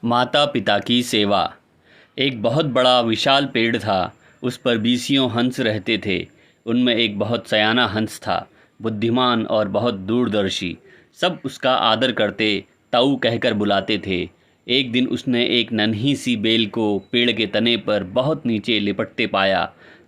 माता पिता की सेवा। एक बहुत बड़ा विशाल पेड़ था। उस पर बीसियों हंस रहते थे। उनमें एक बहुत सयाना हंस था, बुद्धिमान और बहुत दूरदर्शी। सब उसका आदर करते, ताऊ कहकर बुलाते थे। एक दिन उसने एक नन्ही सी बेल को पेड़ के तने पर बहुत नीचे लिपटते पाया।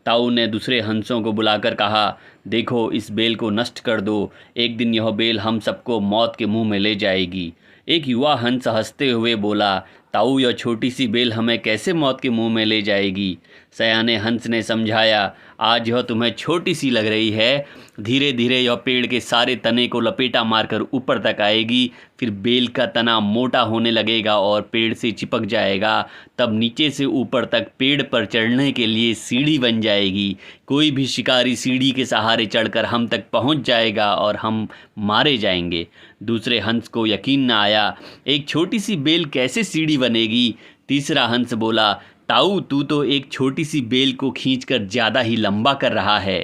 ताऊ ने दूसरे हंसों को बुलाकर कहा, देखो, इस बेल को नष्ट कर दो। एक दिन यह बेल हम सबको मौत के मुंह में ले जाएगी। एक युवा हंस हंसते हुए बोला, ताऊ, यह छोटी सी बेल हमें कैसे मौत के मुंह में ले जाएगी। सयाने हंस ने समझाया, आज यह तुम्हें छोटी सी लग रही है, धीरे धीरे यह पेड़ के सारे तने को लपेटा मारकर ऊपर तक आएगी। फिर बेल का तना मोटा होने लगेगा और पेड़ से चिपक जाएगा। तब नीचे से ऊपर तक पेड़ पर चढ़ने के लिए सीढ़ी बन जाएगी। कोई भी शिकारी सीढ़ी के सहारे चढ़कर हम तक पहुंच जाएगा और हम मारे जाएंगे। दूसरे हंस को यकीन न आया, एक छोटी सी बेल कैसे सीढ़ी बनेगी। तीसरा हंस बोला, ताऊ, तू तो एक छोटी सी बेल को खींचकर ज़्यादा ही लंबा कर रहा है।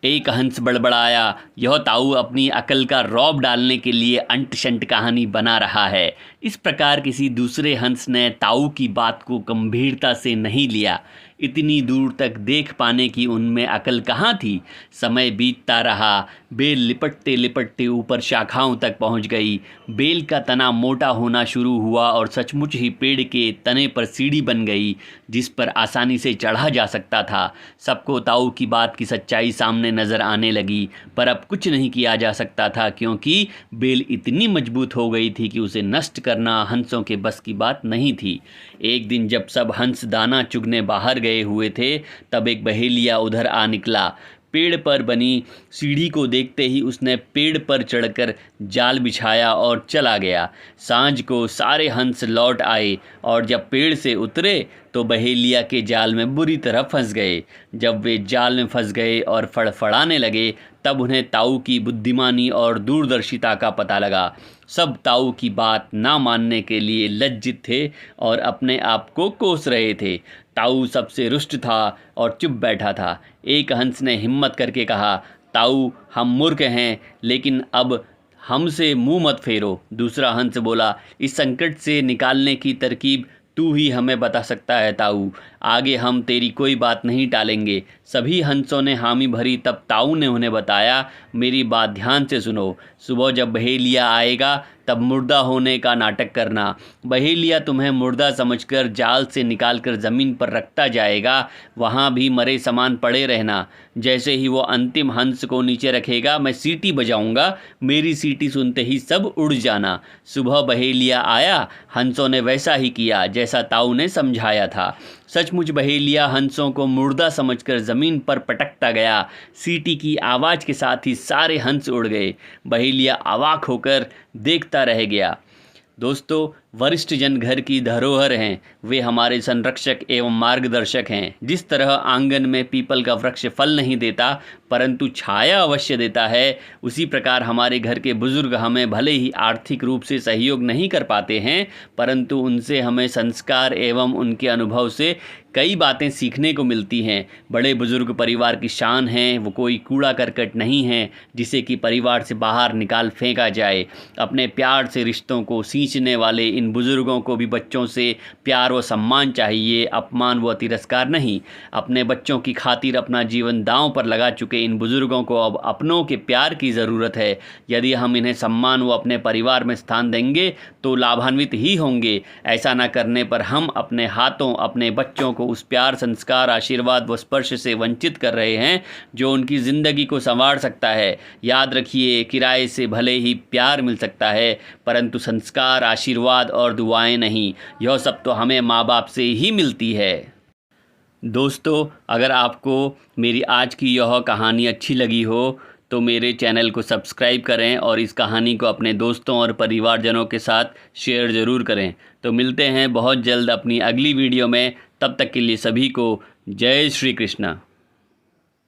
एक हंस बड़बड़ाया, यह ताऊ अपनी अकल का रौब डालने के लिए अंट शंट कहानी बना रहा है। इस प्रकार किसी दूसरे हंस ने ताऊ की बात को गंभीरता से नहीं लिया। इतनी दूर तक देख पाने की उनमें अकल कहाँ थी। समय बीतता रहा। बेल लिपटते लिपटते ऊपर शाखाओं तक पहुँच गई। बेल का तना मोटा होना शुरू हुआ और सचमुच ही पेड़ के तने पर सीढ़ी बन गई, जिस पर आसानी से चढ़ा जा सकता था। सबको ताऊ की बात की सच्चाई सामने नज़र आने लगी, पर अब कुछ नहीं किया जा सकता था, क्योंकि बेल इतनी मजबूत हो गई थी कि उसे नष्ट करना हंसों के बस की बात नहीं थी। एक दिन जब सब हंस दाना चुगने बाहर गए हुए थे, तब एक बहेलिया उधर आ निकला। पेड़ पर बनी सीढ़ी को देखते ही उसने पेड़ पर चढ़कर जाल बिछाया और चला गया। सांझ को सारे हंस लौट आए और जब पेड़ से उतरे तो बहेलिया के जाल में बुरी तरह फंस गए। जब वे जाल में फंस गए और फड़फड़ाने लगे, तब उन्हें ताऊ की बुद्धिमानी और दूरदर्शिता का पता लगा। सब ताऊ की बात ना मानने के लिए लज्जित थे और अपने आप को कोस रहे थे। ताऊ सबसे रुष्ट था और चुप बैठा था। एक हंस ने हिम्मत करके कहा, ताऊ, हम मूर्ख हैं, लेकिन अब हमसे मुंह मत फेरो। दूसरा हंस बोला, इस संकट से निकालने की तरकीब तू ही हमें बता सकता है ताऊ। आगे हम तेरी कोई बात नहीं टालेंगे। सभी हंसों ने हामी भरी। तब ताऊ ने उन्हें बताया, मेरी बात ध्यान से सुनो। सुबह जब बहेलिया आएगा तब मुर्दा होने का नाटक करना। बहेलिया तुम्हें मुर्दा समझकर जाल से निकालकर ज़मीन पर रखता जाएगा। वहाँ भी मरे समान पड़े रहना। जैसे ही वो अंतिम हंस को नीचे रखेगा, मैं सीटी बजाऊंगा। मेरी सीटी सुनते ही सब उड़ जाना। सुबह बहेलिया आया, हंसों ने वैसा ही किया जैसा ताऊ ने समझाया था। सचमुच बहेलिया हंसों को मुर्दा समझकर ज़मीन पर पटकता गया। सीटी की आवाज़ के साथ ही सारे हंस उड़ गए। बहेलिया अवाक होकर देखता रह गया। दोस्तों, वरिष्ठ जन घर की धरोहर हैं। वे हमारे संरक्षक एवं मार्गदर्शक हैं। जिस तरह आंगन में पीपल का वृक्ष फल नहीं देता परंतु छाया अवश्य देता है, उसी प्रकार हमारे घर के बुजुर्ग हमें भले ही आर्थिक रूप से सहयोग नहीं कर पाते हैं, परंतु उनसे हमें संस्कार एवं उनके अनुभव से कई बातें सीखने को मिलती हैं। बड़े बुजुर्ग परिवार की शान हैं। वो कोई कूड़ा करकट नहीं है जिसे कि परिवार से बाहर निकाल फेंका जाए। अपने प्यार से रिश्तों को सींचने वाले इन बुजुर्गों को भी बच्चों से प्यार व सम्मान चाहिए, अपमान व तिरस्कार नहीं। अपने बच्चों की खातिर अपना जीवन दांव पर लगा चुके इन बुजुर्गों को अब अपनों के प्यार की ज़रूरत है। यदि हम इन्हें सम्मान व अपने परिवार में स्थान देंगे तो लाभान्वित ही होंगे। ऐसा न करने पर हम अपने हाथों अपने बच्चों को उस प्यार, संस्कार, आशीर्वाद व स्पर्श से वंचित कर रहे हैं जो उनकी ज़िंदगी को संवार सकता है। याद रखिए, किराए से भले ही प्यार मिल सकता है परंतु संस्कार, आशीर्वाद और दुआएं नहीं। यह सब तो हमें माँ बाप से ही मिलती है। दोस्तों, अगर आपको मेरी आज की यह कहानी अच्छी लगी हो तो मेरे चैनल को सब्सक्राइब करें और इस कहानी को अपने दोस्तों और परिवारजनों के साथ शेयर ज़रूर करें। तो मिलते हैं बहुत जल्द अपनी अगली वीडियो में। तब तक के लिए सभी को जय श्री कृष्ण।